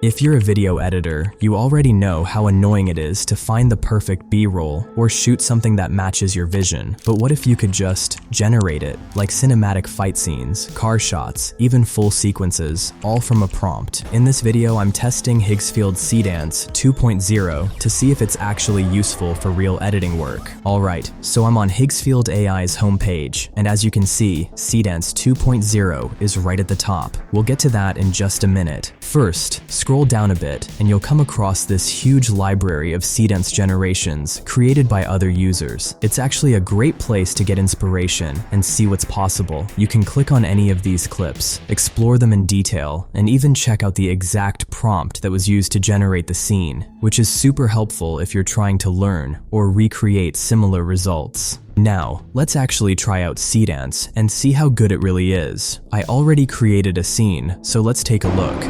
If you're a video editor, you already know how annoying it is to find the perfect B-roll or shoot something that matches your vision. But what if you could just generate it, like cinematic fight scenes, car shots, even full sequences, all from a prompt? In this video, I'm testing Higgsfield's Seedance 2.0 to see if it's actually useful for real editing work. Alright, so I'm on Higgsfield AI's homepage, and as you can see, Seedance 2.0 is right at the top. We'll get to that in just a minute. First, scroll down a bit and you'll come across this huge library of Seedance generations created by other users. It's actually a great place to get inspiration and see what's possible. You can click on any of these clips, explore them in detail, and even check out the exact prompt that was used to generate the scene, which is super helpful if you're trying to learn or recreate similar results. Now, let's actually try out Seedance and see how good it really is. I already created a scene, so let's take a look.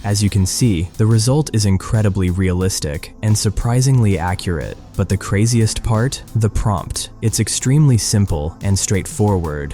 As you can see, the result is incredibly realistic and surprisingly accurate. But the craziest part? The prompt. It's extremely simple and straightforward.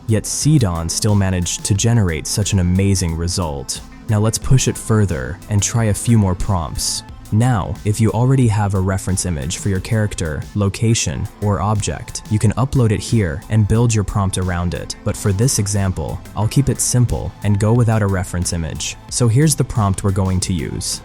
Yet Seedance still managed to generate such an amazing result. Now let's push it further and try a few more prompts. Now, if you already have a reference image for your character, location, or object, you can upload it here and build your prompt around it. But for this example, I'll keep it simple and go without a reference image. So here's the prompt we're going to use.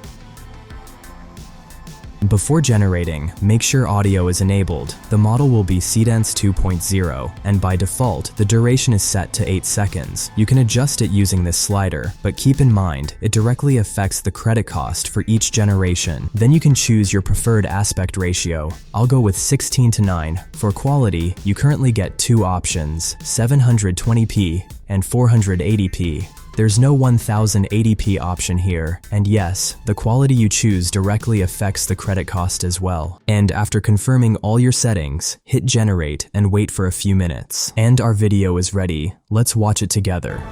Before generating, make sure audio is enabled. The model will be Seedance 2.0, and by default, the duration is set to 8 seconds. You can adjust it using this slider, but keep in mind, it directly affects the credit cost for each generation. Then you can choose your preferred aspect ratio. I'll go with 16:9. For quality, you currently get two options, 720p and 480p. There's no 1080p option here, and yes, the quality you choose directly affects the credit cost as well. And after confirming all your settings, hit generate and wait for a few minutes. And our video is ready. Let's watch it together.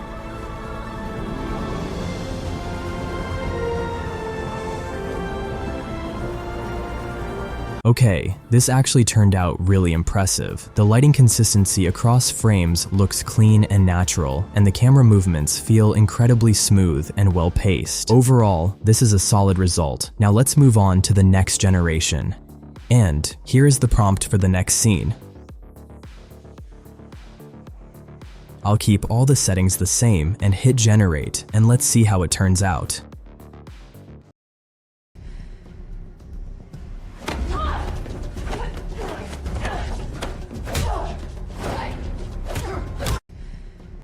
Okay, this actually turned out really impressive. The lighting consistency across frames looks clean and natural, and the camera movements feel incredibly smooth and well-paced. Overall, this is a solid result. Now let's move on to the next generation. And here is the prompt for the next scene. I'll keep all the settings the same and hit generate, and let's see how it turns out.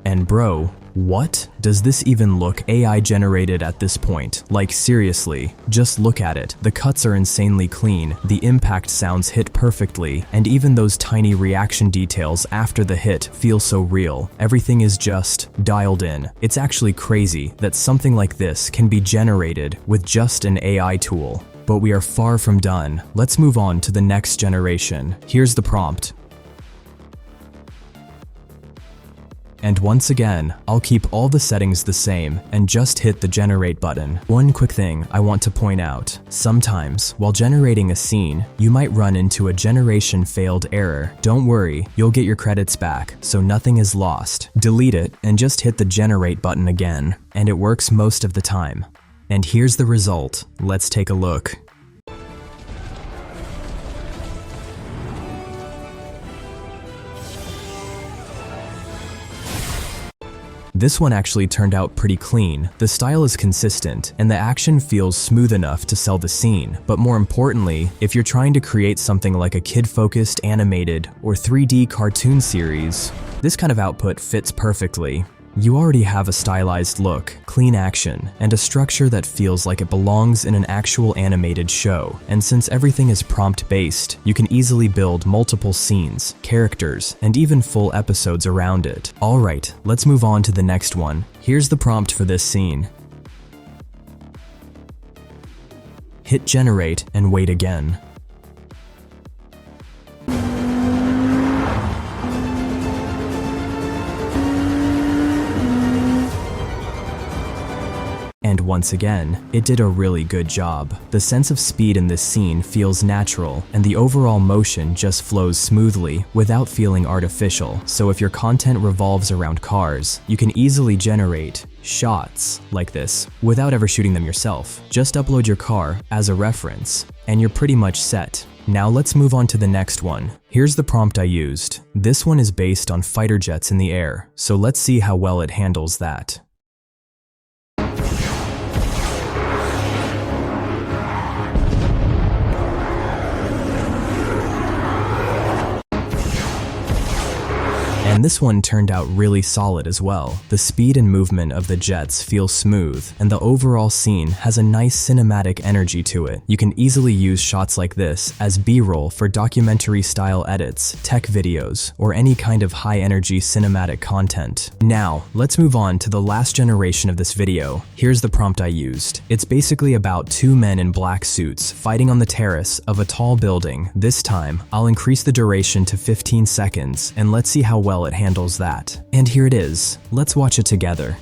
And bro, what? Does this even look AI generated at this point? Like seriously, just look at it. The cuts are insanely clean, the impact sounds hit perfectly, and even those tiny reaction details after the hit feel so real. Everything is just dialed in. It's actually crazy that something like this can be generated with just an AI tool. But we are far from done. Let's move on to the next generation. Here's the prompt. And once again, I'll keep all the settings the same and just hit the generate button. One quick thing I want to point out. Sometimes, while generating a scene, you might run into a generation failed error. Don't worry, you'll get your credits back, so nothing is lost. Delete it and just hit the generate button again, and it works most of the time. And here's the result. Let's take a look. This one actually turned out pretty clean. The style is consistent, and the action feels smooth enough to sell the scene. But more importantly, if you're trying to create something like a kid-focused animated or 3D cartoon series, this kind of output fits perfectly. You already have a stylized look, clean action, and a structure that feels like it belongs in an actual animated show. And since everything is prompt-based, you can easily build multiple scenes, characters, and even full episodes around it. Alright, let's move on to the next one. Here's the prompt for this scene. Hit generate and wait again. And once again, it did a really good job. The sense of speed in this scene feels natural, and the overall motion just flows smoothly without feeling artificial. So if your content revolves around cars, you can easily generate shots like this without ever shooting them yourself. Just upload your car as a reference, and you're pretty much set. Now let's move on to the next one. Here's the prompt I used. This one is based on fighter jets in the air, so let's see how well it handles that. And this one turned out really solid as well. The speed and movement of the jets feel smooth, and the overall scene has a nice cinematic energy to it. You can easily use shots like this as B-roll for documentary-style edits, tech videos, or any kind of high-energy cinematic content. Now, let's move on to the last generation of this video. Here's the prompt I used. It's basically about two men in black suits fighting on the terrace of a tall building. This time, I'll increase the duration to 15 seconds, and let's see how well it handles that. And here it is. Let's watch it together.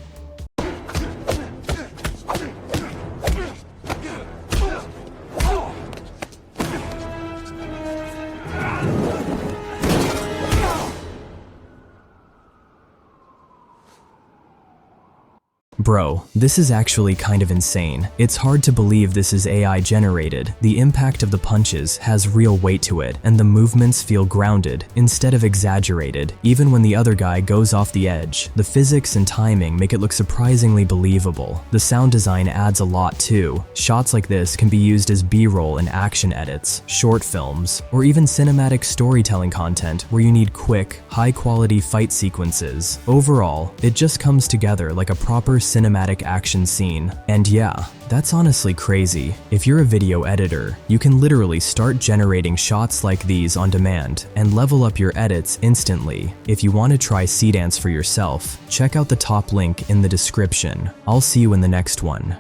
Bro, this is actually kind of insane. It's hard to believe this is AI generated. The impact of the punches has real weight to it, and the movements feel grounded instead of exaggerated. Even when the other guy goes off the edge, the physics and timing make it look surprisingly believable. The sound design adds a lot too. Shots like this can be used as B-roll in action edits, short films, or even cinematic storytelling content where you need quick, high-quality fight sequences. Overall, it just comes together like a proper cinematic action scene. And yeah, that's honestly crazy. If you're a video editor, you can literally start generating shots like these on demand and level up your edits instantly. If you want to try Seedance for yourself, check out the top link in the description. I'll see you in the next one.